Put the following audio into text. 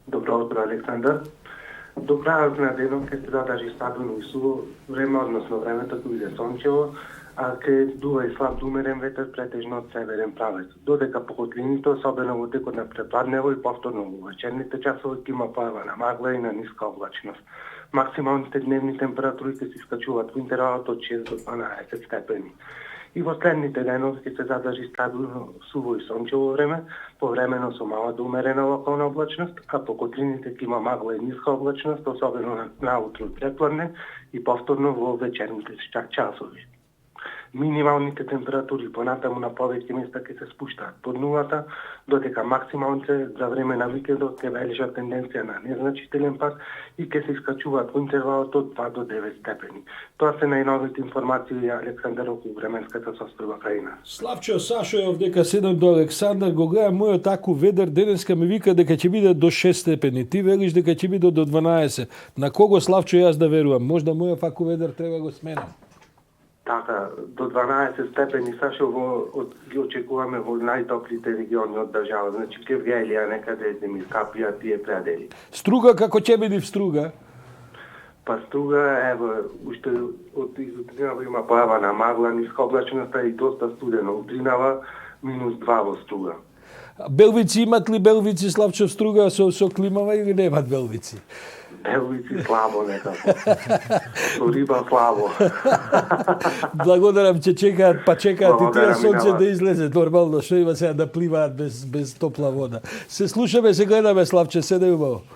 Добро утро, Александар. До крајот на денот ќе се задржи стабилно и суво време, односно времето ќе биде сончево, а ќе дува и слаб умерен ветер претежно од северен правец. Додека по котлините, особено во текот на препладнево и повторно во вечерните часови, ќе има појава на магла и на ниска облачност. Максималните дневни температури ќе се искачуваат во интервалот од 6 до 12 степени. И во следните денови ќе се задржи стабилно суво и сончево време, повремено со мала до умерена локална облачност, а по котлините ќе има магла и ниска облачност, особено наутро и препладне и повторно во вечерните часови. Минималните температури понатаму на повеќе места ќе се спуштаат под нулата, додека максималните за време на викендот ќе бележат тенденција на незначителен пад и ќе се искачуваат во интервалот од 2 до 9 степени. Тоа се најновите информации, Александар, околу временската состојба кај нас. Славчо Сашојов, дека седам до Александар, го гледам мојот таку ведер, денеска ми вика дека ќе биде до 6 степени. Ти велиш дека ќе биде до 12. На кого, Славчо, јас да верувам? Можда мојот аку ведер треба го сменам. Така, до 12 степени, Сашо, ги очекуваме во најтоплите региони од држава. Значи, Кевгелија, некаде да ми капија тие предели. Струга, како ќе биде в Струга? Па Струга, ево, уште од изутринава има појава на магла, ниска облачноста и доста студено. Утринава -2 во Струга. Белвици имат ли белвици, Славчо, в Струга со климава или немат белвици? Белвици слабо некако. Со риба слабо. Благодарам, че чекаат, па чекаат и тие Благодарам и сонце на вас. да излезе нормално, што има сега да пливаат без топла вода. Се слушаме, се гледаме, Славче, седе убаво.